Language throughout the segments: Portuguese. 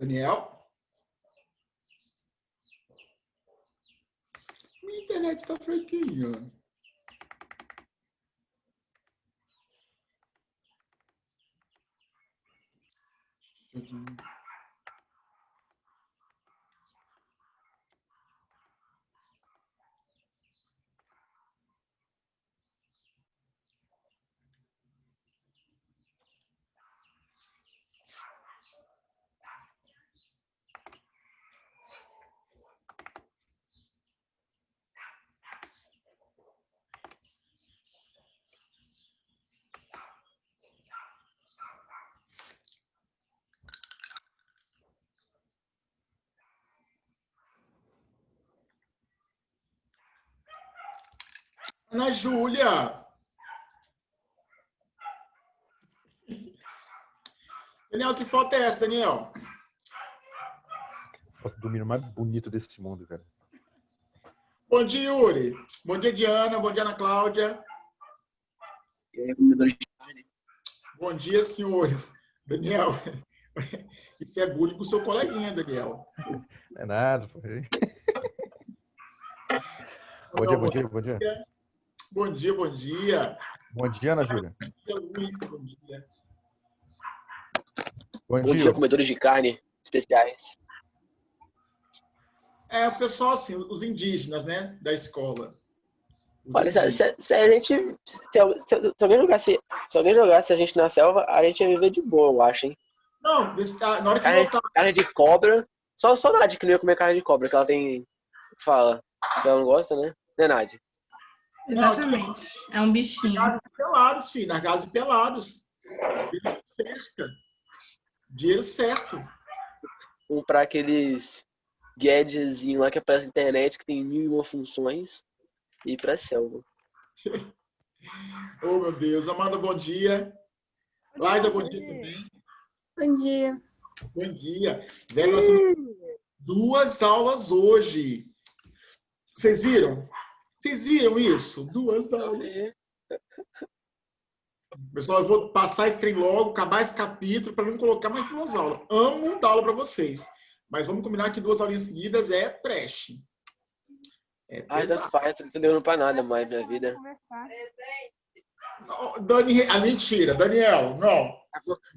Daniel? Minha internet está fraquinha. Ana Júlia. Daniel, que foto é essa, Daniel? Foto do menino mais bonito desse mundo, cara. Bom dia, Yuri. Bom dia, Diana. Bom dia, Ana Cláudia. E aí, comedores de carne? Bom dia, senhores. Daniel, isso é bullying com o seu coleguinha, Daniel. É nada, pô. Bom dia, bom dia, bom dia. Bom dia, bom dia. Bom dia, Ana Júlia. Bom dia, Luiz. Bom dia. Bom Bom dia, comedores de carne especiais. É, o pessoal, assim, os indígenas, né, da escola. Olha, se a gente. Se alguém jogasse a gente na selva, a gente ia viver de boa, eu acho, hein? Não, na hora que voltar. Carne de cobra. Só Nádia que não ia comer carne de cobra, que ela tem. Fala. Que ela não gosta, né? Né, Nádia? Exatamente. É um bichinho. Nas gases pelados, filho. Nas gases pelados. Dinheiro certo. Dinheiro certo. Comprar aqueles gadgetzinhos lá que aparece na internet, que tem 1001 funções. E ir pra selva. Oh, meu Deus. Amanda, bom dia. Laisa, bom dia também. Bom dia. Bom dia. Velho, nós temos 2 aulas hoje. Vocês viram? Vocês viram isso? 2 aulas. Pessoal, eu vou passar esse trem logo, acabar esse capítulo, para não colocar mais 2 aulas. Amo dar aula para vocês. Mas vamos combinar que 2 aulinhas seguidas é trash. Tanto faz, não tô ligando pra nada mais na minha vida. Mentira, Daniel, não.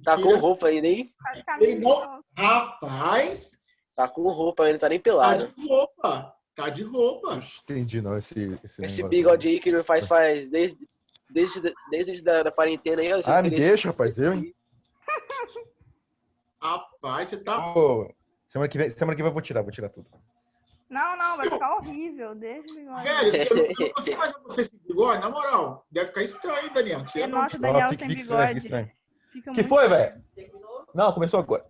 Tá com roupa ainda, hein? Ele não... Rapaz... Tá com roupa ainda, não tá nem pelado. Tá de roupa. Tá de roupa. Não entendi, não, esse bigode aí que não faz desde da quarentena aí. Ah, me deixa, rapaz, eu, hein? Rapaz, você tá... Oh, semana que vem eu vou tirar tudo. Não, vai ficar horrível. Deixa o bigode. Velho, se você faz você sem bigode, na moral, deve ficar estranho, Daniel. Tira não. Nossa, Daniel sem bigode. Estranho. Fica que foi, velho? Não, começou agora.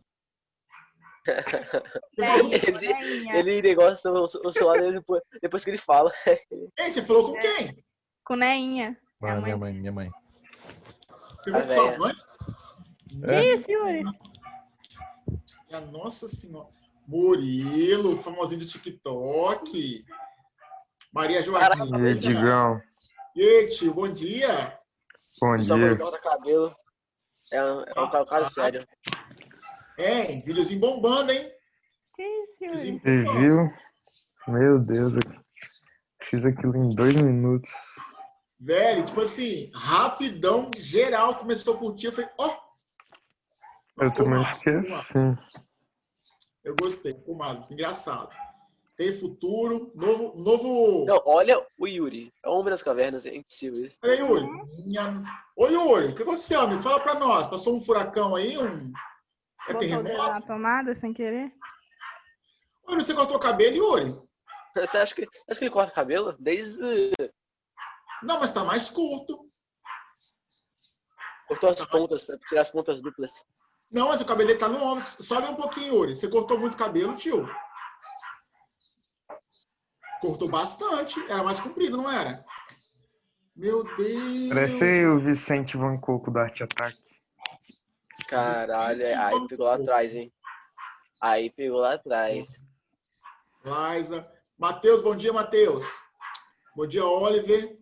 Ele negocia o celular dele depois que ele fala. Ei, você falou com quem? Com Neinha. Minha mãe. Você falou com sua mãe? Isso, Yuri. Nossa Senhora. Murilo, famosinho do TikTok. Maria Joaquim. E aí, Digão? E aí, tio, bom dia. Bom dia. Cabelo. É um caso sério. Videozinho bombando, hein? Isso, Você viu? Meu Deus, eu fiz aquilo em 2 minutos. Velho, tipo assim, rapidão, geral, começou a curtir. Eu falei, Eu também esqueci. Eu gostei, filmado, engraçado. Tem futuro, novo... Não, olha o Yuri. É o homem das cavernas, é impossível isso. Olha aí, Yuri. Ô, Yuri, o que aconteceu, amigo? Fala pra nós. Passou um furacão aí, É botou o dedo na tomada sem querer? Yuri, você cortou o cabelo, Yuri? Você acha que ele corta o cabelo? Desde... Não, mas tá mais curto. Cortou as pontas, pra tirar as pontas duplas. Não, mas o cabelo dele tá no ombro. Sobe um pouquinho, Yuri. Você cortou muito cabelo, tio? Cortou bastante. Era mais comprido, não era? Meu Deus. Parece aí o Vicente Van Coco do Arte Ataque. Caralho, aí pegou lá atrás, hein? Aí pegou lá atrás. Liza. Matheus, bom dia, Matheus. Bom dia, Oliver.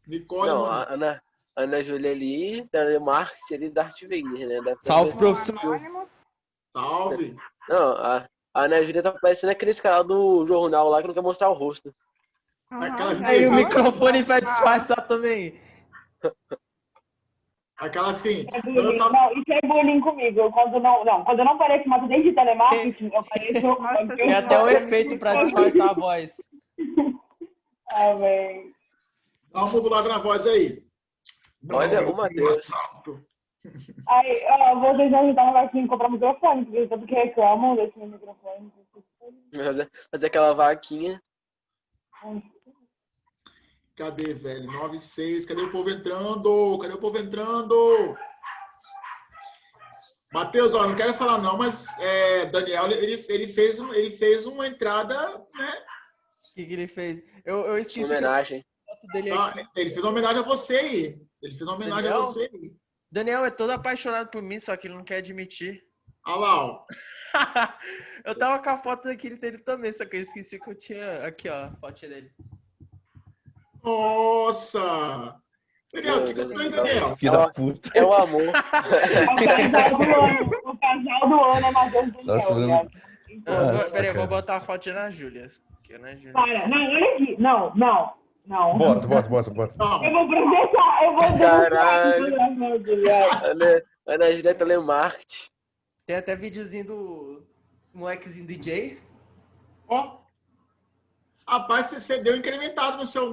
Nicole. Não, a Ana Júlia ali, da marketing ali, da Darth Vader, né? Salve, professor. Salve. Não, a Ana Júlia tá parecendo aqueles caras do jornal lá que não quer mostrar o rosto. Aquelas Aí o negras. microfone vai disfarçar também. Aquela assim. É bullying. Não, isso é bullying comigo. Quando eu não pareço mais desde telemarketing, eu pareço. Nossa, Tem até um efeito pra disfarçar a voz. Ah, velho. Dá uma modulada na voz aí. Olha, o Matheus. Aí, ó, vocês vão ajudar aqui em comprar microfone, porque tanto que reclamam desse meu microfone. Fazer aquela vaquinha. Cadê, velho? 9,6. Cadê o povo entrando? Cadê o povo entrando? Matheus, ó, não quero falar não, mas Daniel, ele fez uma entrada, né? O que ele fez? Eu esqueci. Homenagem. A foto dele Ah, aqui. ele fez uma homenagem a você aí. Ele fez uma homenagem Daniel? a você aí. Daniel é todo apaixonado por mim, só que ele não quer admitir. Olha lá, ó. Eu tava com a foto daquele dele também, só que eu esqueci que eu tinha. Aqui, ó, a foto dele. Nossa! Daniel, o que aconteceu aí, Daniel? Filho da puta. É o amor. O casal do ano é Matheus do Nossa, Mel, mano. viado. Nossa, Peraí, eu vou cara. botar a foto de Ana Júlia. Aqui, Ana Júlia. Para, não, olha aqui. Não. Bota. Não, Eu vou processar, eu vou Caralho. processar. Ana Júlia telemarketing. Tem até videozinho do molequezinho DJ. ó. Rapaz, você deu incrementado no seu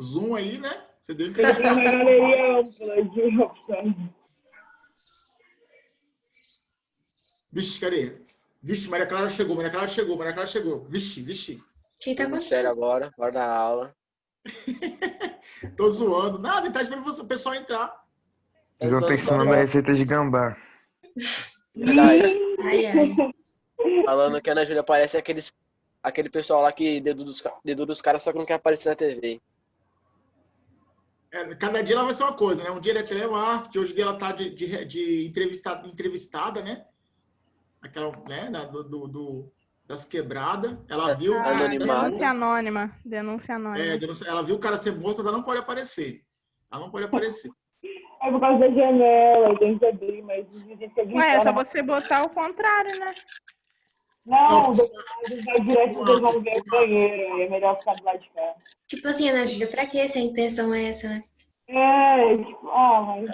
Zoom aí, né? Você deu Eu tenho incrementado. uma galeria ampla de opções. Vixe, cadê? Vixe, Maria Clara chegou. Vixe. Quem tá Sério acontecendo? agora da aula. Tô zoando. Nada, ele tá esperando o pessoal entrar. Eu tô ensinando a receita de gambá. Verdade. Ai. Falando que a Ana Júlia parece aquele pessoal lá que dedura os caras só que não quer aparecer na TV. Cada dia ela vai ser uma coisa, né? Um dia ela é telemarketing, hoje em dia ela tá de entrevistada, né? Aquela, né? Das quebradas. Ela viu. Anonimado. Denúncia anônima. Denúncia anônima. Ela viu o cara ser moço, mas ela não pode aparecer. É por causa da janela, tem que abrir, mas os vizinhos que Ué, é só você botar o contrário, né? Não, eles vai direto, eles vão ver o banheiro, aí é melhor ficar do lado de cá. Tipo assim, Ana Júlia, pra que essa intenção é essa, né? É, tipo, mas...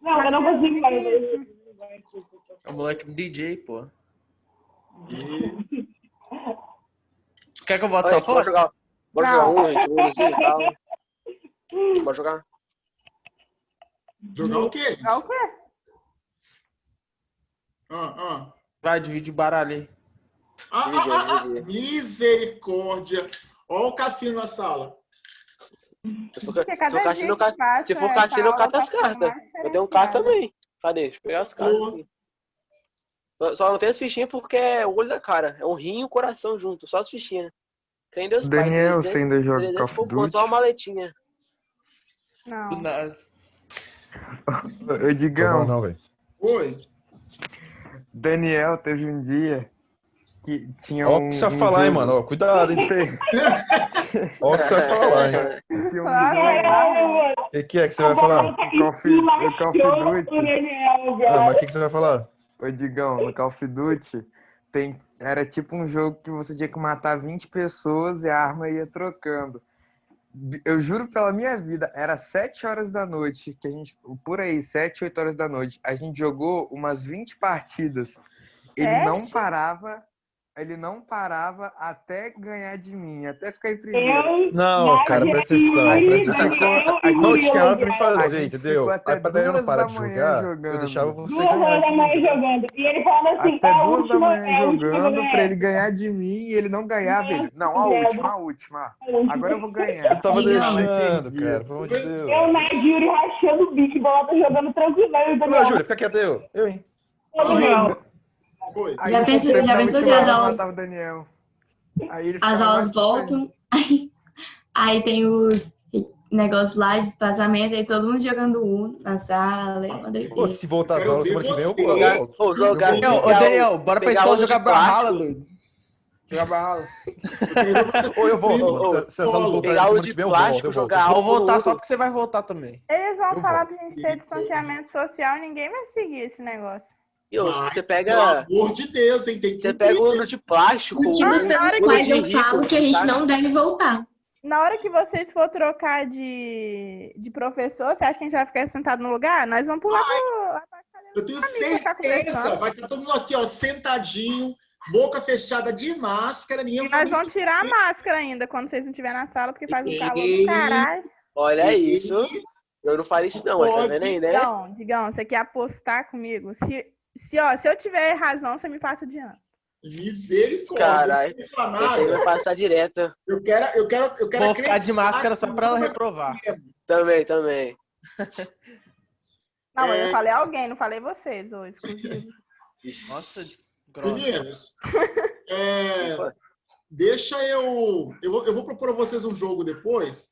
Não, eu não consigo mais. É o moleque do DJ, pô. Quer que eu bote Olha, sua foto? bora jogar um, gente, assim e tal. Bora jogar? Jogar o quê, gente? Jogar o quê? Vai, divide o baralho aí. Divide. Misericórdia. Olha o cassino na sala. Se for Porque cada cassino, dia que passa, se for essa cassino, eu aula cato tá as ficando cartas. mais Eu tenho um carro diferenciada. também. Cadê? Deixa eu pegar as cartas Boa. aqui. Só não tem as fichinhas porque é o olho da cara. É um rim e um coração junto. Só as fichinhas. Quem Deus pai. Daniel, você ainda joga 300 Call of por Duty? só uma maletinha. Não. Do nada. Ô, Digão, Não, velho. Oi. Daniel teve um dia que tinha Ó o um... que você vai falar, hein, mano. Ó, cuidado, hein. Ó o que você vai falar, hein. Tinha um Claro. jogo O que é que você vai falar? no Call of Duty. Mas o que você vai falar? Ô, Digão, no Call of Duty era tipo um jogo que você tinha que matar 20 pessoas e a arma ia trocando. Eu juro pela minha vida, era 7 horas da noite, que a gente, por aí, 7, 8 horas da noite, a gente jogou umas 20 partidas. Ele não parava até ganhar de mim, até ficar em primeiro. Não, cara, presta atenção. Não tinha nada pra me A fazer, gente entendeu? ficou até Aí pra Daniel não 2 parar da de manhã jogar, jogando. eu deixava você 2 horas da ganhar. manhã jogando. E ele falando assim, Até a 2 da última, manhã a última jogando pra ele ganhar. ganhar de mim e ele não ganhava. Ele, não, a última. Agora eu vou ganhar. Eu tava Digão. deixando, cara, pelo amor de Deus. Eu, Nadiri, rachando o bico, Bolota jogando tranquilão. Não, Júlia, fica quieto aí, eu, hein. Oi. Aí Já no pensou- tempo já da pensou última se as hora eu aulas- matava o Daniel. Aí ele As ficava aulas mais voltam, aí tem os negócios lá de espaçamento, aí todo mundo jogando na sala, é uma Pô, doideira. se voltar às Quero aulas ver semana que vem, eu você. volto. Ô, jogar. Ô, Daniel, bora pra pegar escola aula de jogar Brawlhalla, plástico. doido. Jogar bala. Ou eu volto. Se as aulas voltarem pegar semana o de que vem, eu plástico, volto. jogar Vou álcool voltar no só outro. porque você vai voltar também. Eles vão Eu falar vou. pra gente ter distanciamento social, ninguém vai seguir esse negócio. E ô, Vai, você pelo pega. amor de Deus, hein? Tem que Você cumprir. pega o de plástico. Motivos o pelos de quais eu rico, falo que a gente tá? não deve voltar. Na hora que vocês for trocar de professor, você acha que a gente vai ficar sentado no lugar? Nós vamos pular Eu tenho ficar certeza. conversando. Vai estar todo mundo aqui, ó, sentadinho, boca fechada de máscara. Ninguém E vai nós falar vamos tirar a máscara ainda quando vocês não estiverem na sala, porque faz um calor do caralho. Olha isso. Eu não falei isso, não, mas tá vendo aí, né? Digão, você quer apostar comigo? Se eu tiver razão, você me passa de ano. Misericórdia. Caralho. Não vou falar Esse aí vai nada. passar direto. Eu quero Vou ficar de máscara só pra ela acreditar reprovar. Também. Não, mas eu falei alguém, não falei vocês, ô, exclusivo. Nossa, grossa. Meninos, deixa eu vou propor a vocês um jogo depois,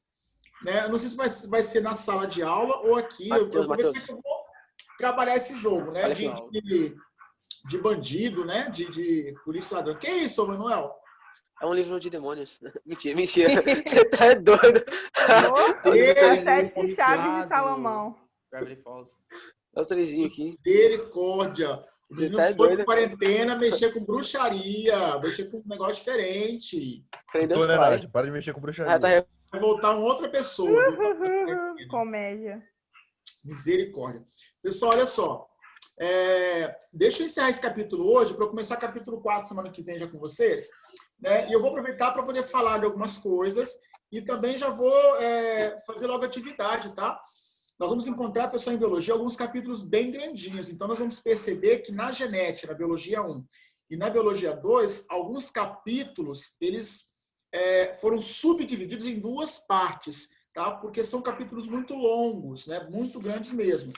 né? Eu não sei se vai ser na sala de aula ou aqui. Eu vou ver como é que eu vou trabalhar esse jogo, né? De bandido, né? De polícia ladrão. Que isso, Manuel? É um livro de demônios. Mentira. Você tá doido. Sete chaves de Salomão. Gravity Falls. É o trezinho aqui. Misericórdia. O Você menino tá foi doido. de quarentena, mexer com bruxaria, mexer com um negócio diferente. Prendeu os Tô, né, pais. Nath? Para de mexer com bruxaria. Vai voltar uma outra pessoa. Comédia. Misericórdia. Pessoal, olha só. Deixa eu encerrar esse capítulo hoje para eu começar capítulo 4 semana que vem já com vocês. Né? E eu vou aproveitar para poder falar de algumas coisas e também já vou fazer logo atividade, tá? Nós vamos encontrar, pessoal, em biologia, alguns capítulos bem grandinhos. Então, nós vamos perceber que na genética, na biologia 1 e na biologia 2, alguns capítulos, eles foram subdivididos em duas partes, tá? Porque são capítulos muito longos, né? Muito grandes mesmo.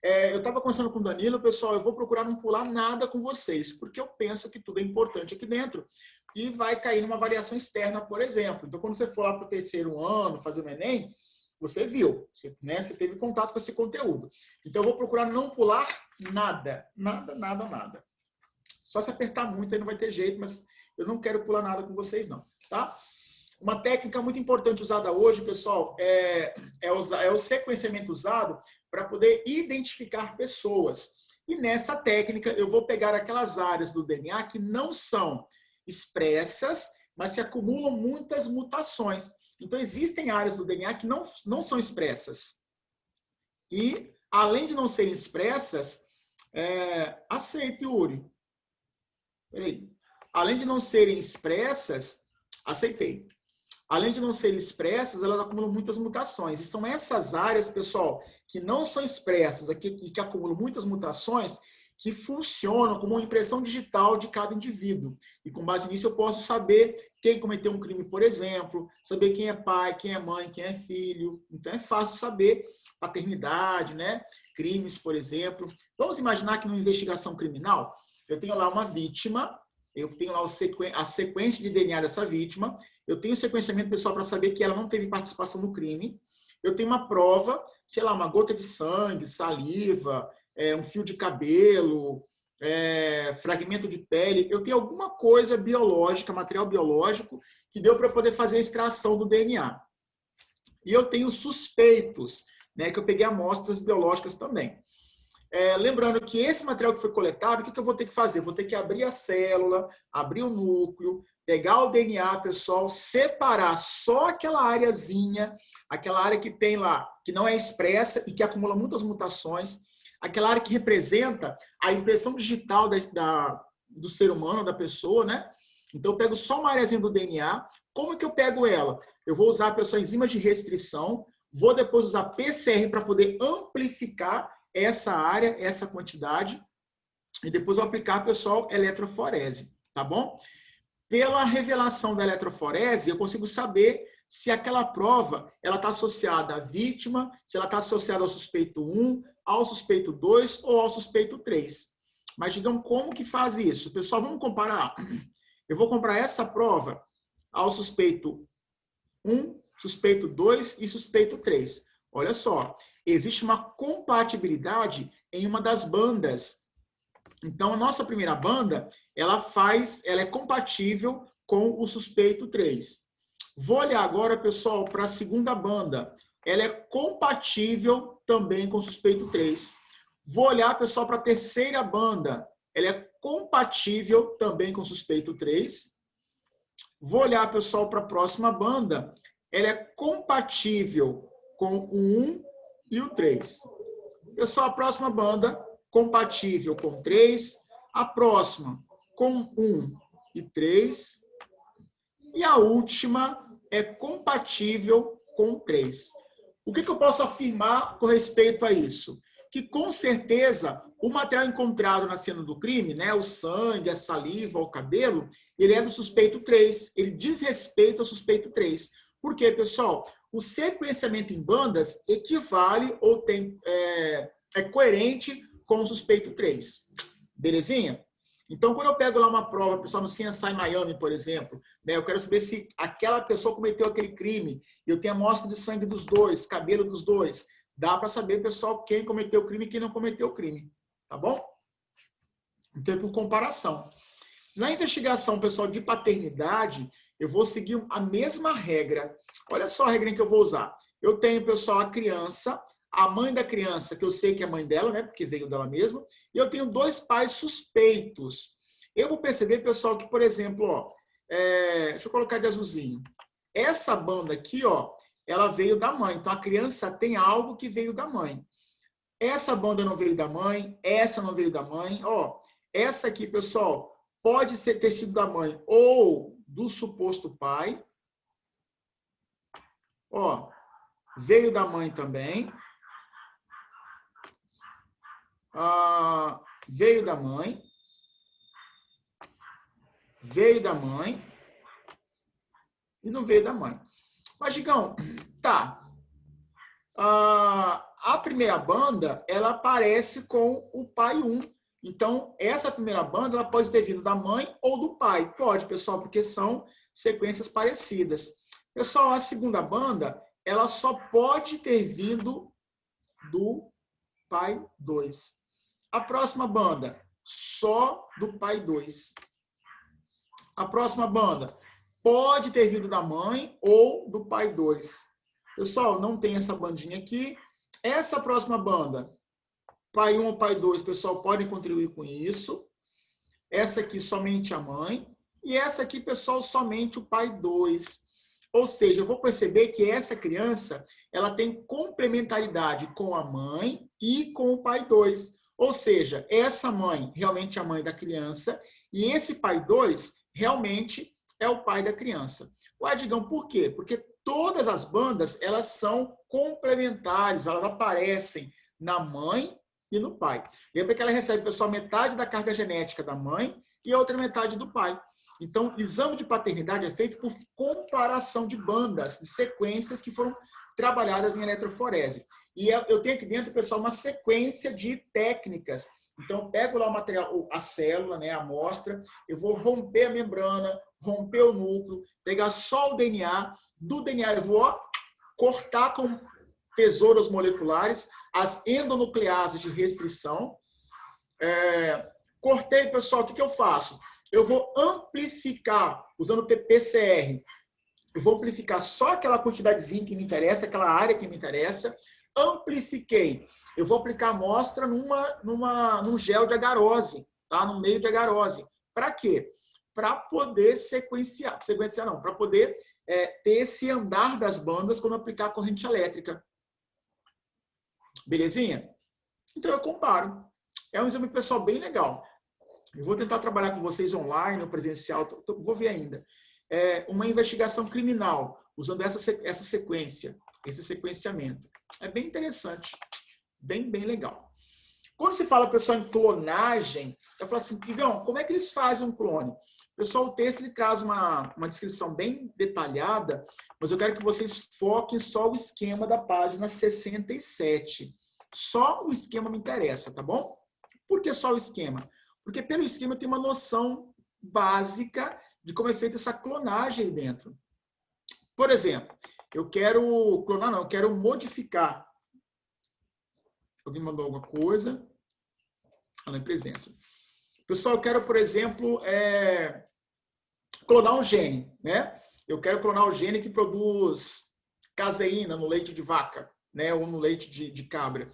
Eu estava conversando com o Danilo, pessoal, eu vou procurar não pular nada com vocês, porque eu penso que tudo é importante aqui dentro e vai cair numa avaliação externa, por exemplo. Então, quando você for lá para o 3º ano, fazer o Enem, você viu, você teve contato com esse conteúdo. Então, eu vou procurar não pular nada. Nada. Só se apertar muito, aí não vai ter jeito, mas eu não quero pular nada com vocês, não. Tá? Uma técnica muito importante usada hoje, pessoal, é o sequenciamento usado para poder identificar pessoas. E nessa técnica, eu vou pegar aquelas áreas do DNA que não são expressas, mas se acumulam muitas mutações. Então, existem áreas do DNA que não são expressas. E, além de não serem expressas, aceite, Yuri. Peraí. Além de não serem expressas, aceitei. Além de não serem expressas, elas acumulam muitas mutações. E são essas áreas, pessoal, que não são expressas e que acumulam muitas mutações, que funcionam como uma impressão digital de cada indivíduo. E com base nisso eu posso saber quem cometeu um crime, por exemplo, saber quem é pai, quem é mãe, quem é filho. Então é fácil saber paternidade, né? Crimes, por exemplo. Vamos imaginar que numa investigação criminal, eu tenho lá uma vítima, eu tenho lá a sequência de DNA dessa vítima, eu tenho o sequenciamento pessoal para saber que ela não teve participação no crime, eu tenho uma prova, sei lá, uma gota de sangue, saliva, um fio de cabelo, fragmento de pele, eu tenho alguma coisa biológica, material biológico, que deu para poder fazer a extração do DNA. E eu tenho suspeitos, né, que eu peguei amostras biológicas também. Lembrando que esse material que foi coletado, o que eu vou ter que fazer? Vou ter que abrir a célula, abrir o núcleo, pegar o DNA, pessoal, separar só aquela areazinha, aquela área que tem lá, que não é expressa e que acumula muitas mutações, aquela área que representa a impressão digital do ser humano, da pessoa, né? Então, eu pego só uma areazinha do DNA. Como que eu pego ela? Eu vou usar, pessoal, enzimas de restrição, vou depois usar PCR para poder amplificar essa área, essa quantidade, e depois eu aplicar, pessoal, eletroforese, tá bom? Pela revelação da eletroforese, eu consigo saber se aquela prova ela está associada à vítima, se ela está associada ao suspeito 1, ao suspeito 2 ou ao suspeito 3. Mas digam como que faz isso. Pessoal, vamos comparar. Eu vou comparar essa prova ao suspeito 1, suspeito 2 e suspeito 3. Olha só, existe uma compatibilidade em uma das bandas. Então, a nossa primeira banda, ela é compatível com o suspeito 3. Vou olhar agora, pessoal, para a segunda banda. Ela é compatível também com o suspeito 3. Vou olhar, pessoal, para a terceira banda. Ela é compatível também com o suspeito 3. Vou olhar, pessoal, para a próxima banda. Ela é compatível com o 1 e o 3. Pessoal, a próxima banda, compatível com 3. A próxima, com 1 e 3. E a última é compatível com 3. O que eu posso afirmar com respeito a isso? Que, com certeza, o material encontrado na cena do crime, né, o sangue, a saliva, o cabelo, ele é do suspeito 3. Ele diz respeito ao suspeito 3. Por quê, pessoal? O sequenciamento em bandas equivale ou é coerente com o suspeito 3. Belezinha? Então, quando eu pego lá uma prova, pessoal, no CSI Miami, por exemplo, né, eu quero saber se aquela pessoa cometeu aquele crime, eu tenho amostra de sangue dos dois, cabelo dos dois. Dá para saber, pessoal, quem cometeu o crime e quem não cometeu o crime. Tá bom? Então, por comparação. Na investigação, pessoal, de paternidade, eu vou seguir a mesma regra. Olha só a regra que eu vou usar. Eu tenho, pessoal, a criança, a mãe da criança, que eu sei que é mãe dela, né, porque veio dela mesma, e eu tenho 2 pais suspeitos. Eu vou perceber, pessoal, que, por exemplo, ó, deixa eu colocar de azulzinho. Essa banda aqui, ó, ela veio da mãe. Então, a criança tem algo que veio da mãe. Essa banda não veio da mãe, essa não veio da mãe. Ó, essa aqui, pessoal, pode ter sido da mãe ou do suposto pai. Ó, veio da mãe também. Veio da mãe. Veio da mãe. E não veio da mãe. Mas, Gigão, tá. A primeira banda, ela aparece com o pai 1. Então, essa primeira banda, ela pode ter vindo da mãe ou do pai. Pode, pessoal, porque são sequências parecidas. Pessoal, a segunda banda, ela só pode ter vindo do pai 2. A próxima banda, só do pai 2. A próxima banda, pode ter vindo da mãe ou do pai 2. Pessoal, não tem essa bandinha aqui. Essa próxima banda, pai 1 ou pai 2, pessoal, podem contribuir com isso. Essa aqui, somente a mãe. E essa aqui, pessoal, somente o pai 2. Ou seja, eu vou perceber que essa criança, ela tem complementaridade com a mãe e com o pai 2. Ou seja, essa mãe realmente é a mãe da criança e esse pai 2 realmente é o pai da criança. Ué, Digão, por quê? Porque todas as bandas, elas são complementares, elas aparecem na mãe e no pai. Lembra que ela recebe, pessoal, metade da carga genética da mãe e a outra metade do pai. Então, exame de paternidade é feito por comparação de bandas, de sequências que foram trabalhadas em eletroforese. E eu tenho aqui dentro, pessoal, uma sequência de técnicas. Então, eu pego lá o material, a célula, né, a amostra, eu vou romper a membrana, romper o núcleo, pegar só o DNA. Do DNA eu vou cortar com tesouras moleculares as endonucleases de restrição. Cortei, pessoal, o que eu faço? Eu vou amplificar, usando o PCR, eu vou amplificar só aquela quantidadezinha que me interessa, aquela área que me interessa. Amplifiquei. Eu vou aplicar a amostra num gel de agarose, tá? No meio de agarose. Para quê? Para poder sequenciar não, para poder ter esse andar das bandas quando aplicar a corrente elétrica. Belezinha? Então eu comparo. É um exame pessoal bem legal. Eu vou tentar trabalhar com vocês online ou presencial, vou ver ainda. Uma investigação criminal, usando essa sequência, esse sequenciamento. É bem interessante, bem legal. Quando se fala, pessoal, em clonagem, eu falo assim, Digão, como é que eles fazem um clone? Pessoal, o texto ele traz uma descrição bem detalhada, mas eu quero que vocês foquem só o esquema da página 67. Só o esquema me interessa, tá bom? Por que só o esquema? Porque pelo esquema eu tenho uma noção básica de como é feita essa clonagem aí dentro. Por exemplo, eu quero clonar, não, eu quero modificar. Alguém mandou alguma coisa? Não, em presença. Pessoal, eu quero, por exemplo, clonar um gene, né? Eu quero clonar o gene que produz caseína no leite de vaca, né? Ou no leite de cabra.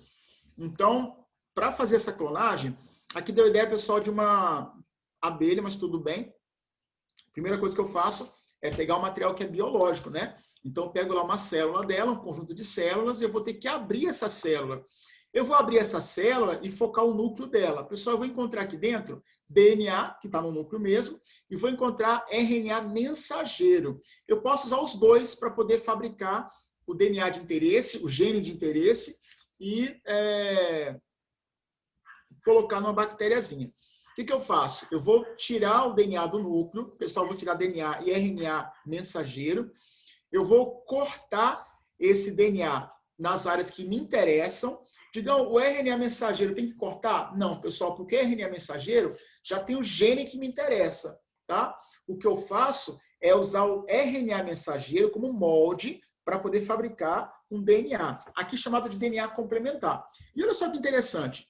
Então, para fazer essa clonagem, aqui deu a ideia, pessoal, de uma abelha, mas tudo bem. A primeira coisa que eu faço é pegar um material que é biológico, né? Então, eu pego lá uma célula dela, um conjunto de células, e eu vou ter que abrir essa célula. Eu vou abrir essa célula e focar o núcleo dela. Pessoal, eu vou encontrar aqui dentro DNA, que está no núcleo mesmo, e vou encontrar RNA mensageiro. Eu posso usar os dois para poder fabricar o DNA de interesse, o gene de interesse, e colocar numa bactériazinha. O que eu faço? Eu vou tirar o DNA do núcleo, pessoal, vou tirar DNA e RNA mensageiro. Eu vou cortar esse DNA nas áreas que me interessam. Digam, o RNA mensageiro tem que cortar? Não, pessoal, porque o RNA mensageiro já tem o gene que me interessa, tá? O que eu faço é usar o RNA mensageiro como molde para poder fabricar um DNA, aqui chamado de DNA complementar. E olha só que interessante.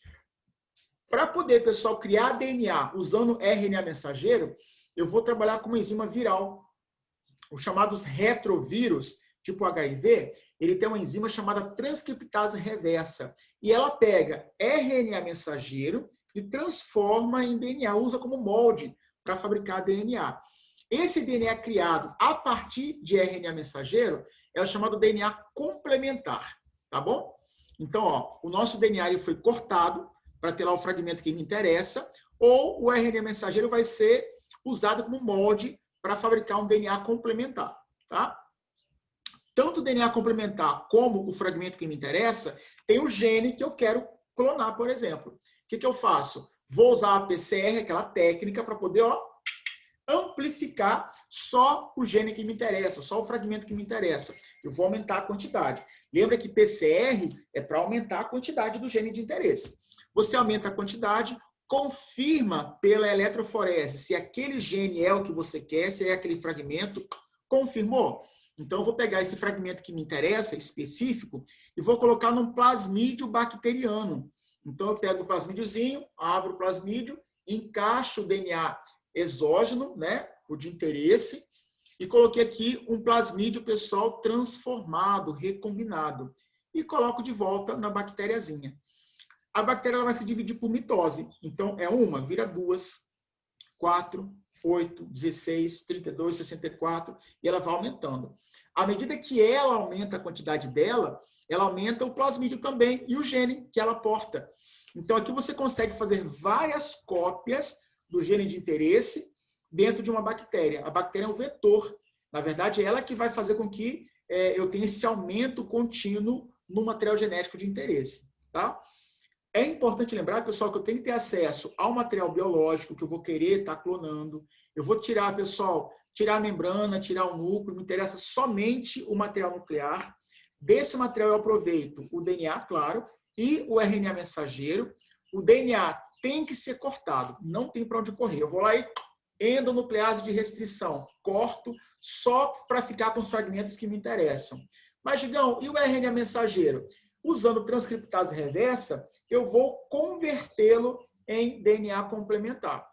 Para poder, pessoal, criar DNA usando RNA mensageiro, eu vou trabalhar com uma enzima viral. Os chamados retrovírus, tipo HIV, ele tem uma enzima chamada transcriptase reversa. E ela pega RNA mensageiro e transforma em DNA, usa como molde para fabricar DNA. Esse DNA criado a partir de RNA mensageiro é o chamado DNA complementar, tá bom? Então, ó, o nosso DNA ele foi cortado para ter lá o fragmento que me interessa, ou o RNA mensageiro vai ser usado como molde para fabricar um DNA complementar, tá? Tanto o DNA complementar como o fragmento que me interessa, tem o gene que eu quero clonar, por exemplo. O que eu faço? Vou usar a PCR, aquela técnica, para poder amplificar só o gene que me interessa, só o fragmento que me interessa. Eu vou aumentar a quantidade. Lembra que PCR é para aumentar a quantidade do gene de interesse. Você aumenta a quantidade, confirma pela eletroforese se aquele gene é o que você quer, se é aquele fragmento. Confirmou? Então, eu vou pegar esse fragmento que me interessa, específico, e vou colocar num plasmídio bacteriano. Então, eu pego o plasmídiozinho, abro o plasmídio, encaixo o DNA exógeno, né, o de interesse, e coloquei aqui um plasmídio, pessoal, transformado, recombinado. E coloco de volta na bactériazinha. A bactéria ela vai se dividir por mitose. Então, é uma, vira 2, 4, 8, 16, 32, 64, e ela vai aumentando. À medida que ela aumenta a quantidade dela, ela aumenta o plasmídio também e o gene que ela porta. Então, aqui você consegue fazer várias cópias do gene de interesse dentro de uma bactéria. A bactéria é um vetor. Na verdade, é ela que vai fazer com que eu tenha esse aumento contínuo no material genético de interesse, tá? É importante lembrar, pessoal, que eu tenho que ter acesso ao material biológico que eu vou querer estar clonando. Eu vou tirar, pessoal, tirar a membrana, tirar o núcleo, me interessa somente o material nuclear. Desse material eu aproveito o DNA, claro, e o RNA mensageiro. O DNA tem que ser cortado, não tem para onde correr. Eu vou lá e endonuclease de restrição, corto só para ficar com os fragmentos que me interessam. Mas, Gigão, e o RNA mensageiro? Usando transcriptase reversa, eu vou convertê-lo em DNA complementar.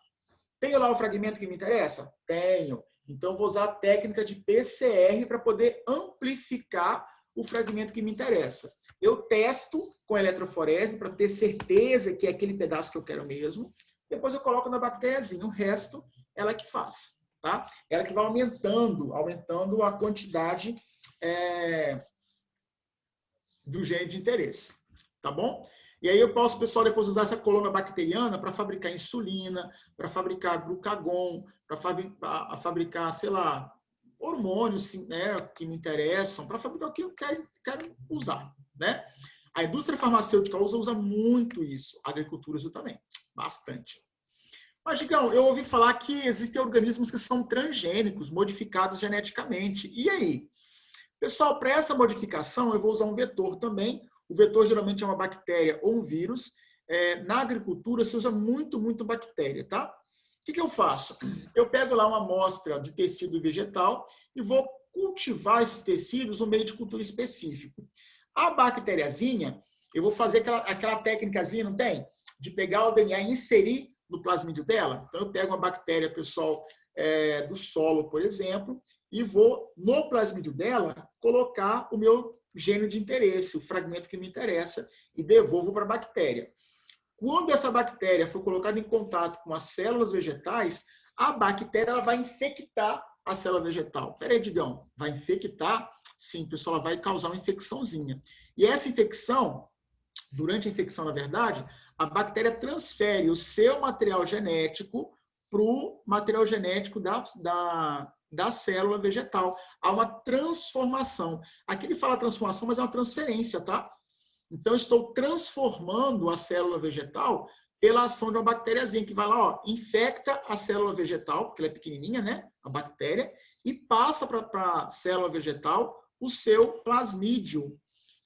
Tenho lá o fragmento que me interessa? Tenho. Então, vou usar a técnica de PCR para poder amplificar o fragmento que me interessa. Eu testo com eletroforese para ter certeza que é aquele pedaço que eu quero mesmo. Depois eu coloco na bactériazinha. O resto, ela que faz. Tá? Ela que vai aumentando a quantidade do gene de interesse, tá bom? E aí eu posso, pessoal, depois usar essa coluna bacteriana para fabricar insulina, para fabricar glucagon, para fabricar, sei lá, hormônios, né, que me interessam, para fabricar o que eu quero usar, né? A indústria farmacêutica usa muito isso, a agricultura usa também, bastante. Mas, Gigão, eu ouvi falar que existem organismos que são transgênicos, modificados geneticamente. E aí? Pessoal, para essa modificação, eu vou usar um vetor também. O vetor geralmente é uma bactéria ou um vírus. Na agricultura, se usa muito bactéria, tá? O que eu faço? Eu pego lá uma amostra de tecido vegetal e vou cultivar esses tecidos no meio de cultura específico. A bactériazinha, eu vou fazer aquela técnicazinha, não tem? De pegar o DNA e inserir no plasmídio dela. Então, eu pego uma bactéria, pessoal, do solo, por exemplo, e vou, no plasmídio dela, colocar o meu gene de interesse, o fragmento que me interessa, e devolvo para a bactéria. Quando essa bactéria for colocada em contato com as células vegetais, a bactéria ela vai infectar a célula vegetal. Peraí, Digão, vai infectar? Sim, pessoal, ela vai causar uma infecçãozinha. E essa infecção, durante a infecção, na verdade, a bactéria transfere o seu material genético para o material genético da célula vegetal. Há uma transformação. Aqui ele fala transformação, mas é uma transferência, tá? Então, eu estou transformando a célula vegetal pela ação de uma bactériazinha que vai lá, ó, infecta a célula vegetal, porque ela é pequenininha, né? A bactéria, e passa para a célula vegetal o seu plasmídio.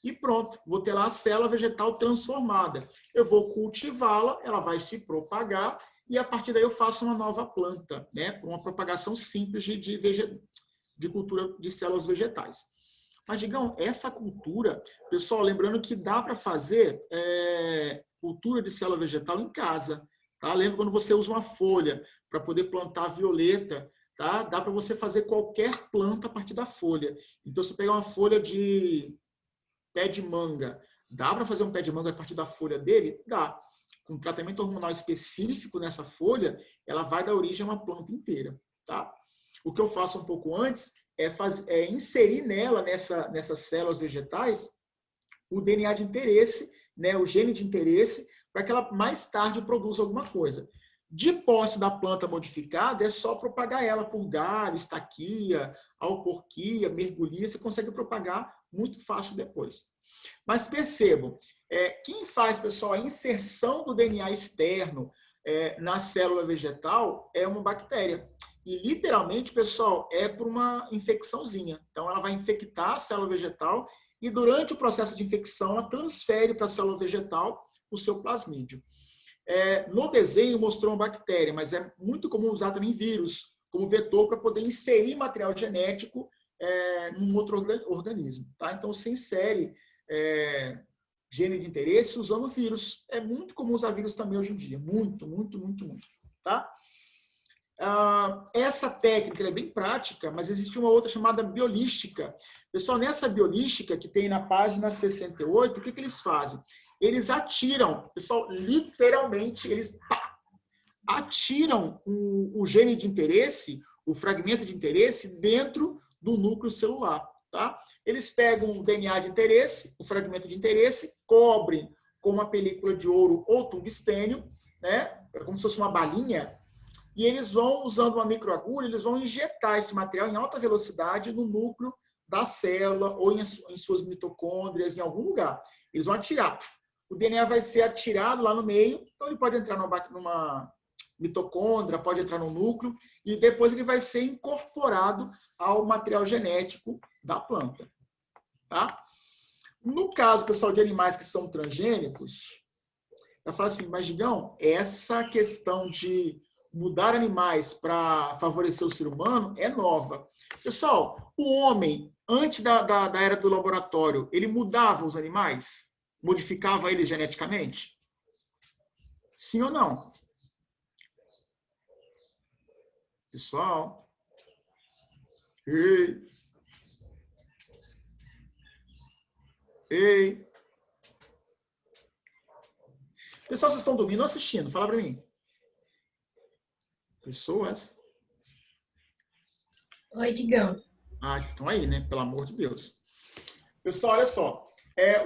E pronto, vou ter lá a célula vegetal transformada. Eu vou cultivá-la, ela vai se propagar, e a partir daí eu faço uma nova planta, né? Uma propagação simples de cultura de células vegetais. Mas, Digão, essa cultura, pessoal, lembrando que dá para fazer cultura de célula vegetal em casa, tá? Lembra quando você usa uma folha para poder plantar violeta, tá? Dá para você fazer qualquer planta a partir da folha. Então, se você pegar uma folha de pé de manga, dá para fazer um pé de manga a partir da folha dele? Dá. Com tratamento hormonal específico nessa folha, ela vai dar origem a uma planta inteira, tá? O que eu faço um pouco antes é inserir nela, nessas células vegetais, o DNA de interesse, né, o gene de interesse, para que ela mais tarde produza alguma coisa. De posse da planta modificada, é só propagar ela por galho, estaquia, alporquia, mergulhia, você consegue propagar muito fácil depois. Mas percebam, quem faz, pessoal, a inserção do DNA externo na célula vegetal é uma bactéria. E, literalmente, pessoal, é por uma infecçãozinha. Então, ela vai infectar a célula vegetal e, durante o processo de infecção, ela transfere para a célula vegetal o seu plasmídio. No desenho, mostrou uma bactéria, mas é muito comum usar também vírus como vetor para poder inserir material genético num outro organismo. Tá? Então, se insere gene de interesse usando vírus. É muito comum usar vírus também hoje em dia. Muito, muito, muito, muito. Tá? Essa técnica é bem prática, mas existe uma outra chamada biolística. Pessoal, nessa biolística que tem na página 68, o que eles fazem? Eles atiram, pessoal, literalmente, eles atiram o gene de interesse, o fragmento de interesse, dentro do núcleo celular. Tá? Eles pegam o DNA de interesse, o fragmento de interesse, cobrem com uma película de ouro ou tungstênio, né? Como se fosse uma balinha, e eles vão, usando uma microagulha, eles vão injetar esse material em alta velocidade no núcleo da célula ou em suas mitocôndrias, em algum lugar. Eles vão atirar. O DNA vai ser atirado lá no meio, então ele pode entrar numa mitocôndria, pode entrar no núcleo, e depois ele vai ser incorporado ao material genético da planta. Tá? No caso, pessoal, de animais que são transgênicos, eu falo assim, mas, Digão, essa questão de mudar animais para favorecer o ser humano é nova. Pessoal, o homem, antes da era do laboratório, ele mudava os animais? Modificava eles geneticamente? Sim ou não? Pessoal? Ei! Ei! Pessoal, vocês estão dormindo ou assistindo? Fala para mim. Pessoas? Oi, Digão. Vocês estão aí, né? Pelo amor de Deus. Pessoal, olha só.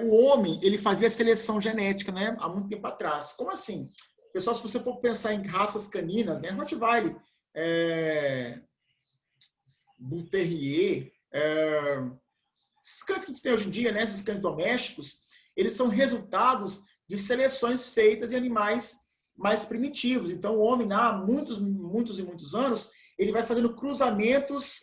O homem, ele fazia seleção genética, né? Há muito tempo atrás. Como assim? Pessoal, se você for pensar em raças caninas, né? Rottweiler, Bull Terrier, esses cães que a gente tem hoje em dia, né? Esses cães domésticos, eles são resultados de seleções feitas em animais mais primitivos. Então, o homem, há muitos e muitos anos, ele vai fazendo cruzamentos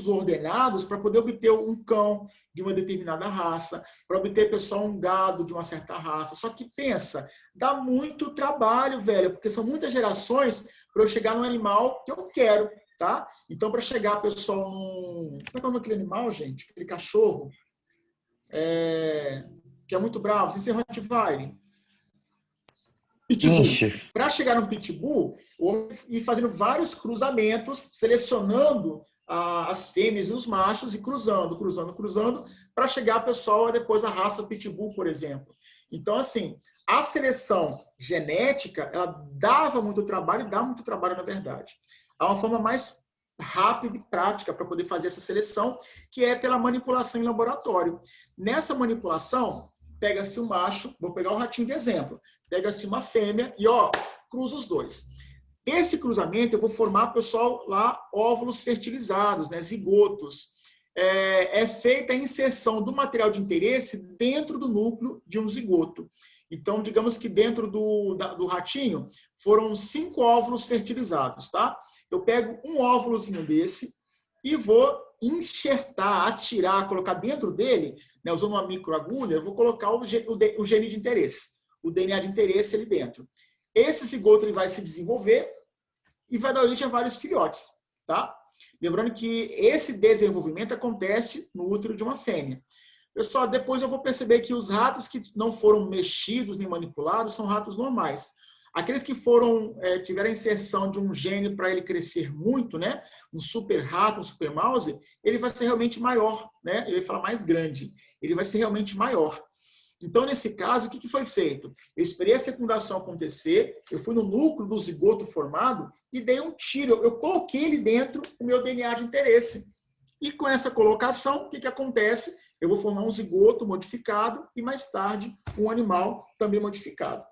ordenados para poder obter um cão de uma determinada raça, para obter, pessoal, um gado de uma certa raça. Só que, pensa, dá muito trabalho, velho, porque são muitas gerações para eu chegar num animal que eu quero, tá? Então, para chegar, pessoal, como é que é o nome daquele animal, gente? Aquele cachorro que é muito bravo, sem ser Rottweiler. Pitbull. Inche. Para chegar no pitbull, ir fazendo vários cruzamentos, selecionando as fêmeas e os machos e cruzando, para chegar, pessoal, depois a raça pitbull, por exemplo. Então, assim, a seleção genética, ela dava muito trabalho e dá muito trabalho, na verdade. Há uma forma mais rápida e prática para poder fazer essa seleção, que é pela manipulação em laboratório. Nessa manipulação, pega-se o macho, vou pegar o ratinho de exemplo, pega-se uma fêmea e, cruza os dois. Esse cruzamento, eu vou formar, pessoal, lá óvulos fertilizados, né, zigotos. É feita a inserção do material de interesse dentro do núcleo de um zigoto. Então, digamos que dentro do ratinho foram 5 óvulos fertilizados, tá? Eu pego um óvulozinho desse e vou enxertar, atirar, colocar dentro dele, né, usando uma microagulha, eu vou colocar o gene de interesse, o DNA de interesse ali dentro. Esse zigoto ele vai se desenvolver e vai dar origem a vários filhotes, tá? Lembrando que esse desenvolvimento acontece no útero de uma fêmea. Pessoal, depois eu vou perceber que os ratos que não foram mexidos nem manipulados são ratos normais. Aqueles que tiveram a inserção de um gene para ele crescer muito, né? Um super rato, um super mouse, ele vai ser realmente maior, né? Eu ia falar mais grande. Ele vai ser realmente maior. Então, nesse caso, o que foi feito? Eu esperei a fecundação acontecer, eu fui no núcleo do zigoto formado e dei um tiro. Eu coloquei ele dentro do meu DNA de interesse. E com essa colocação, o que acontece? Eu vou formar um zigoto modificado e, mais tarde, um animal também modificado.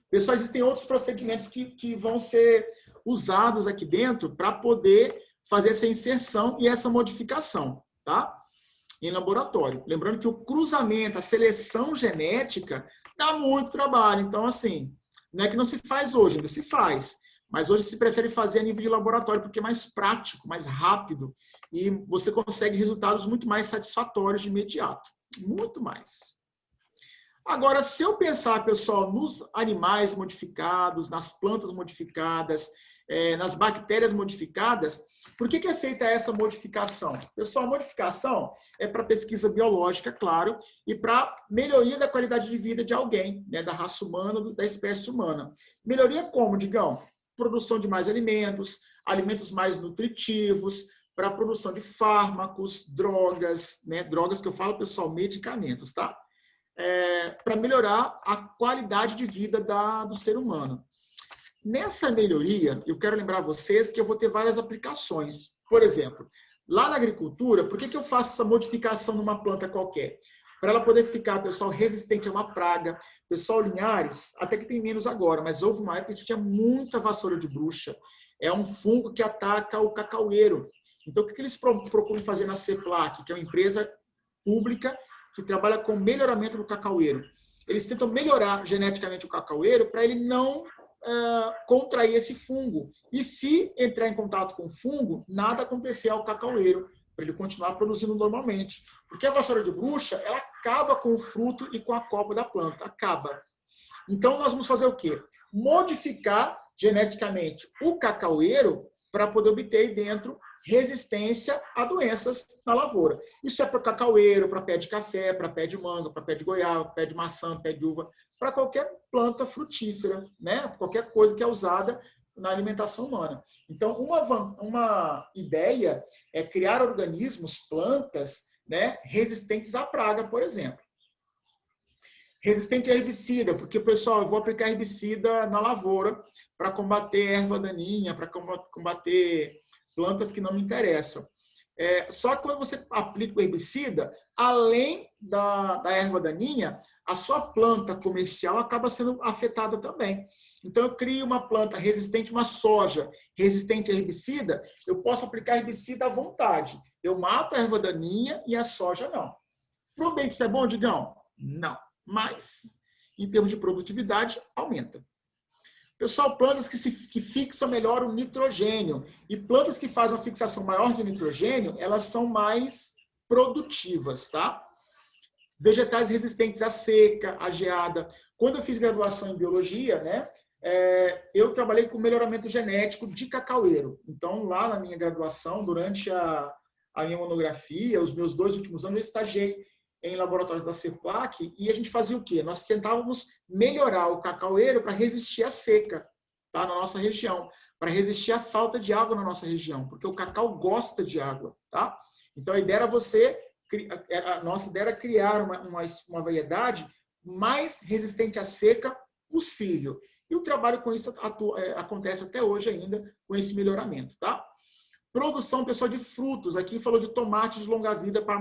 Pessoal, existem outros procedimentos que vão ser usados aqui dentro para poder fazer essa inserção e essa modificação, tá? Em laboratório. Lembrando que o cruzamento, a seleção genética, dá muito trabalho. Então, assim, não é que não se faz hoje, ainda se faz. Mas hoje se prefere fazer a nível de laboratório, porque é mais prático, mais rápido, e você consegue resultados muito mais satisfatórios de imediato. Muito mais. Agora, se eu pensar, pessoal, nos animais modificados, nas plantas modificadas, nas bactérias modificadas, por que é feita essa modificação? Pessoal, a modificação é para pesquisa biológica, claro, e para melhoria da qualidade de vida de alguém, né, da raça humana, da espécie humana. Melhoria como, Digão? Produção de mais alimentos, alimentos mais nutritivos, para a produção de fármacos, drogas, né, drogas que eu falo, pessoal, medicamentos, tá? Para melhorar a qualidade de vida do ser humano. Nessa melhoria, eu quero lembrar vocês que eu vou ter várias aplicações. Por exemplo, lá na agricultura, por que eu faço essa modificação numa planta qualquer? Para ela poder ficar, pessoal, resistente a uma praga. Pessoal, Linhares, até que tem menos agora, mas houve uma época que tinha muita vassoura de bruxa. É um fungo que ataca o cacaueiro. Então, o que eles procuram fazer na CEPLAC, que é uma empresa pública que trabalha com melhoramento do cacaueiro? Eles tentam melhorar geneticamente o cacaueiro para ele não contrair esse fungo. E se entrar em contato com o fungo, nada acontecer ao cacaueiro, para ele continuar produzindo normalmente. Porque a vassoura de bruxa, ela acaba com o fruto e com a copa da planta. Acaba. Então, nós vamos fazer o quê? Modificar geneticamente o cacaueiro para poder obter aí dentro resistência a doenças na lavoura. Isso é para cacaueiro, para pé de café, para pé de manga, para pé de goiaba, pé de maçã, pé de uva, para qualquer planta frutífera, né? Qualquer coisa que é usada na alimentação humana. Então, uma ideia é criar organismos, plantas, né, resistentes à praga, por exemplo. Resistente a herbicida, porque, pessoal, eu vou aplicar herbicida na lavoura para combater erva daninha, para combater plantas que não me interessam. Só que quando você aplica o herbicida, além da erva daninha, a sua planta comercial acaba sendo afetada também. Então, eu crio uma planta resistente, uma soja resistente a herbicida, eu posso aplicar herbicida à vontade. Eu mato a erva daninha e a soja não. Pro bem que isso é bom, Digão? Não. Mas, em termos de produtividade, aumenta. Pessoal, plantas que fixam melhor o nitrogênio. E plantas que fazem uma fixação maior de nitrogênio, elas são mais produtivas, tá? Vegetais resistentes à seca, à geada. Quando eu fiz graduação em biologia, né, eu trabalhei com melhoramento genético de cacaueiro. Então, lá na minha graduação, durante a minha monografia, os meus 2 últimos anos, eu estagiei em laboratórios da CEPLAC e a gente fazia o quê? Nós tentávamos melhorar o cacaueiro para resistir à seca, tá? Na nossa região, para resistir à falta de água na nossa região, porque o cacau gosta de água, tá? Então a ideia era a nossa ideia era criar uma variedade mais resistente à seca possível. E o trabalho com isso acontece até hoje ainda, com esse melhoramento, tá? Produção, pessoal, de frutos. Aqui falou de tomate de longa vida para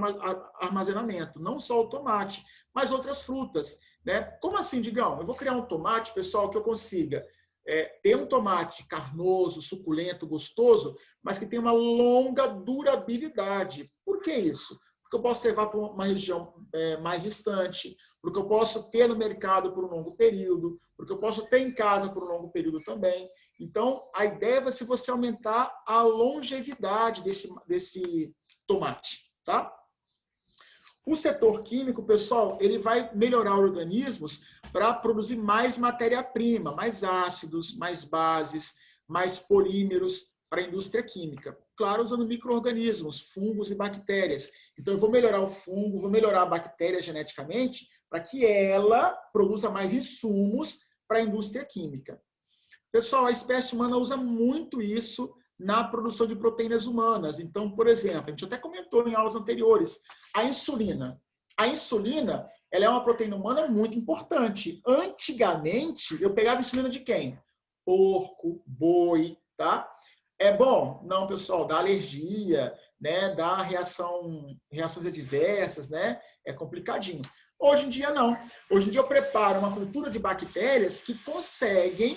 armazenamento. Não só o tomate, mas outras frutas, né? Como assim, Digão? Eu vou criar um tomate, pessoal, que eu consiga ter um tomate carnoso, suculento, gostoso, mas que tenha uma longa durabilidade. Por que isso? Porque eu posso levar para uma região mais distante, porque eu posso ter no mercado por um longo período, porque eu posso ter em casa por um longo período também. Então, a ideia vai ser você aumentar a longevidade desse tomate, tá? O setor químico, pessoal, ele vai melhorar organismos para produzir mais matéria-prima, mais ácidos, mais bases, mais polímeros para a indústria química. Claro, usando micro-organismos, fungos e bactérias. Então, eu vou melhorar o fungo, vou melhorar a bactéria geneticamente para que ela produza mais insumos para a indústria química. Pessoal, a espécie humana usa muito isso na produção de proteínas humanas. Então, por exemplo, a gente até comentou em aulas anteriores, a insulina. A insulina, ela é uma proteína humana muito importante. Antigamente, eu pegava insulina de quem? Porco, boi, tá? É bom? Não, pessoal, dá alergia, né? Dá reações adversas, né? É complicadinho. Hoje em dia, não. Hoje em dia, eu preparo uma cultura de bactérias que conseguem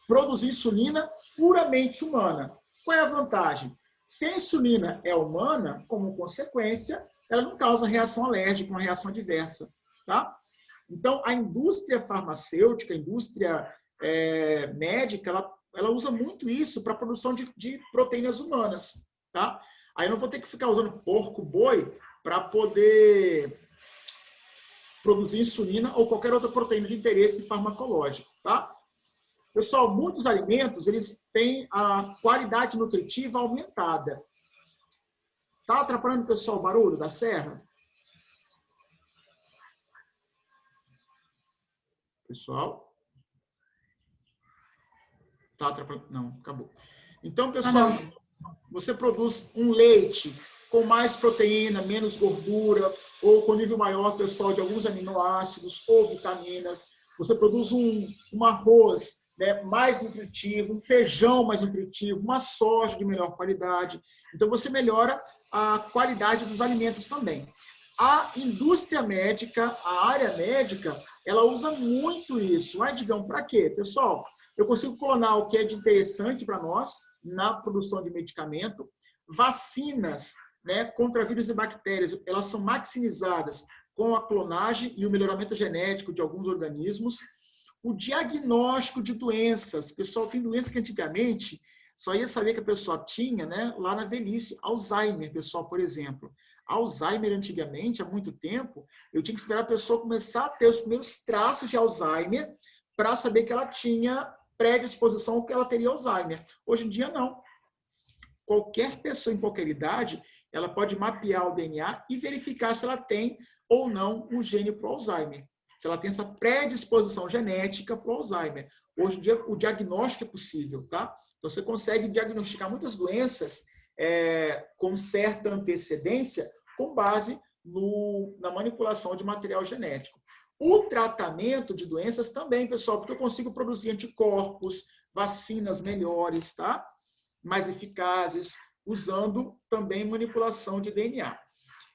produzir insulina puramente humana. Qual é a vantagem? Se a insulina é humana, como consequência, ela não causa reação alérgica, uma reação adversa. Tá? Então, a indústria farmacêutica, a indústria médica, ela usa muito isso para a produção de proteínas humanas. Tá? Aí eu não vou ter que ficar usando porco, boi, para poder produzir insulina ou qualquer outra proteína de interesse farmacológico. Tá? Pessoal, muitos alimentos, eles têm a qualidade nutritiva aumentada. Tá atrapalhando, pessoal, o barulho da serra? Pessoal? Tá atrapalhando? Não, acabou. Então, pessoal, você produz um leite com mais proteína, menos gordura, ou com nível maior, pessoal, de alguns aminoácidos ou vitaminas. Você produz um arroz, né, mais nutritivo, um feijão mais nutritivo, uma soja de melhor qualidade. Então, você melhora a qualidade dos alimentos também. A indústria médica, a área médica, ela usa muito isso. Ah, Digão, para quê? Pessoal, eu consigo clonar o que é de interessante para nós na produção de medicamento. Vacinas, né, contra vírus e bactérias, elas são maximizadas com a clonagem e o melhoramento genético de alguns organismos. O diagnóstico de doenças. Pessoal, tem doença que antigamente só ia saber que a pessoa tinha, né, lá na velhice. Alzheimer, pessoal, por exemplo. Alzheimer, antigamente, há muito tempo, eu tinha que esperar a pessoa começar a ter os primeiros traços de Alzheimer para saber que ela tinha predisposição ou que ela teria Alzheimer. Hoje em dia, não. Qualquer pessoa em qualquer idade, ela pode mapear o DNA e verificar se ela tem ou não o gene para o Alzheimer. Se ela tem essa predisposição genética para o Alzheimer. Hoje em dia, o diagnóstico é possível, tá? Então, você consegue diagnosticar muitas doenças com certa antecedência com base na manipulação de material genético. O tratamento de doenças também, pessoal, porque eu consigo produzir anticorpos, vacinas melhores, tá? Mais eficazes, usando também manipulação de DNA.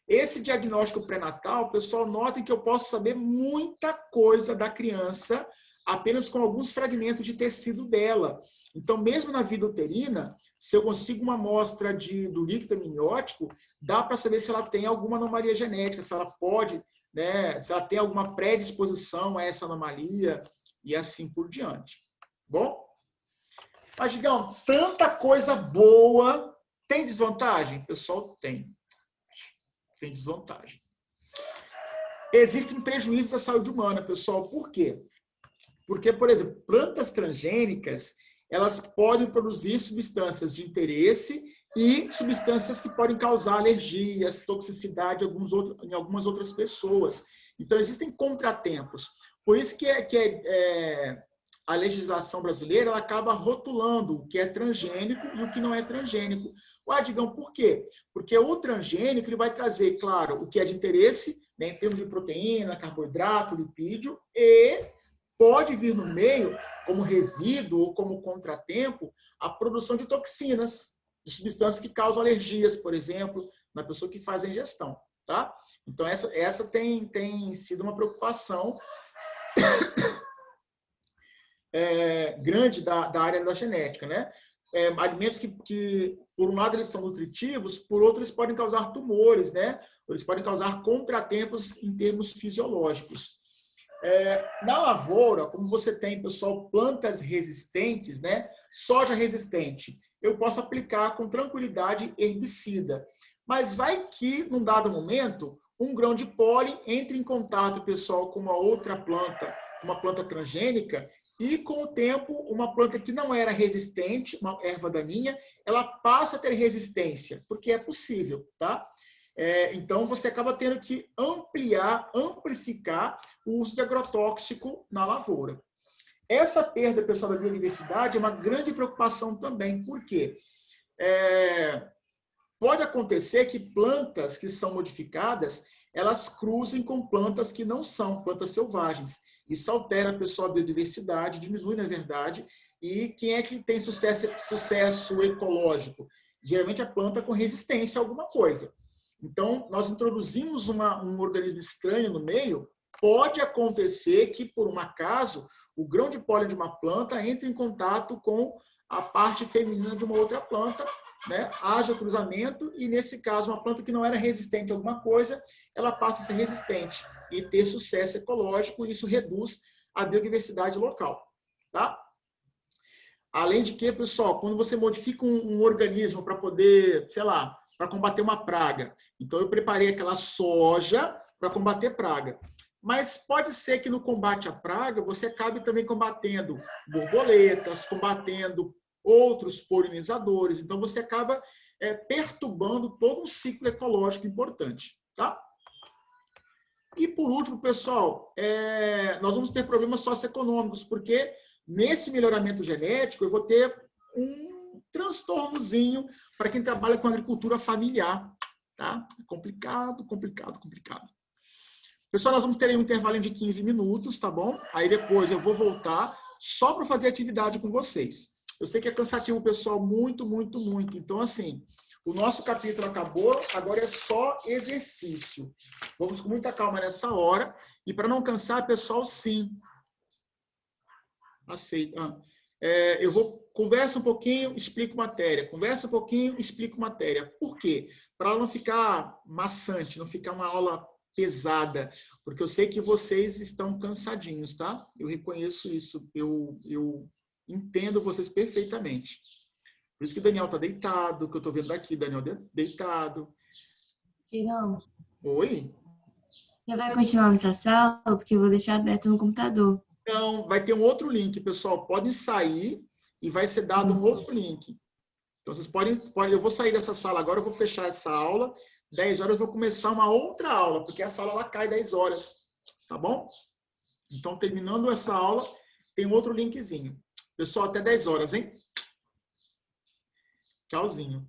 Esse diagnóstico pré-natal, pessoal, notem que eu posso saber muita coisa da criança apenas com alguns fragmentos de tecido dela. Então, mesmo na vida uterina, se eu consigo uma amostra do líquido amniótico, dá para saber se ela tem alguma anomalia genética, se ela pode, né, se ela tem alguma predisposição a essa anomalia e assim por diante. Bom? Mas, Digão, tanta coisa boa. Tem desvantagem? Pessoal, tem. Tem desvantagem. Existem prejuízos à saúde humana, pessoal. Por quê? Porque, por exemplo, plantas transgênicas, elas podem produzir substâncias de interesse e substâncias que podem causar alergias, toxicidade em algumas outras pessoas. Então, existem contratempos. Por isso que a legislação brasileira ela acaba rotulando o que é transgênico e o que não é transgênico. Digão, por quê? Porque o transgênico ele vai trazer, claro, o que é de interesse, né, em termos de proteína, carboidrato, lipídio, e pode vir no meio, como resíduo ou como contratempo, a produção de toxinas, de substâncias que causam alergias, por exemplo, na pessoa que faz a ingestão. Tá? Então, essa tem sido uma preocupação grande da área da genética. Né? Alimentos que, por um lado, eles são nutritivos, por outro, eles podem causar tumores, né? Eles podem causar contratempos em termos fisiológicos. Na lavoura, como você tem, pessoal, plantas resistentes, né? Soja resistente, eu posso aplicar com tranquilidade herbicida. Mas vai que, num dado momento, um grão de pólen entre em contato, pessoal, com uma outra planta, uma planta transgênica, e com o tempo, uma planta que não era resistente, uma erva daninha, ela passa a ter resistência, porque é possível, tá? Então, você acaba tendo que amplificar o uso de agrotóxico na lavoura. Essa perda, pessoal, da biodiversidade é uma grande preocupação também. Por quê? Pode acontecer que plantas que são modificadas, elas cruzem com plantas que não são plantas selvagens. Isso altera, pessoal, a biodiversidade, diminui, na verdade. E quem é que tem sucesso ecológico? Geralmente a planta com resistência a alguma coisa. Então, nós introduzimos um organismo estranho no meio, pode acontecer que, por um acaso, o grão de pólen de uma planta entre em contato com a parte feminina de uma outra planta, né? Haja cruzamento e, nesse caso, uma planta que não era resistente a alguma coisa, ela passa a ser resistente e ter sucesso ecológico, e isso reduz a biodiversidade local. Tá? Além de que, pessoal, quando você modifica um organismo para poder, sei lá, para combater uma praga. Então, eu preparei aquela soja para combater praga. Mas pode ser que no combate à praga, você acabe também combatendo borboletas, combatendo outros polinizadores. Então, você acaba perturbando todo um ciclo ecológico importante. Tá? E, por último, pessoal, nós vamos ter problemas socioeconômicos, porque nesse melhoramento genético eu vou ter um transtornozinho para quem trabalha com agricultura familiar. Tá? Complicado. Pessoal, nós vamos ter aí um intervalo de 15 minutos, tá bom? Aí depois eu vou voltar só para fazer atividade com vocês. Eu sei que é cansativo, pessoal, muito. Então, assim, o nosso capítulo acabou, agora é só exercício. Vamos com muita calma nessa hora. E para não cansar, pessoal, sim. Aceita. Eu conversa um pouquinho, explico matéria. Conversa um pouquinho, explico matéria. Por quê? Para ela não ficar maçante, não ficar uma aula pesada, porque eu sei que vocês estão cansadinhos, tá? Eu reconheço isso, eu entendo vocês perfeitamente. Por isso que o Daniel tá deitado, que eu tô vendo aqui, Daniel deitado. Digão, Oi? você vai continuar nessa sala? Porque eu vou deixar aberto no computador. Não, vai ter um outro link, pessoal. Podem sair e vai ser dado um outro link. Então, vocês podem, eu vou sair dessa sala agora, eu vou fechar essa aula. 10 horas eu vou começar uma outra aula, porque essa aula ela cai 10 horas. Tá bom? Então, terminando essa aula, tem um outro linkzinho. Pessoal, até 10 horas, hein? Tchauzinho.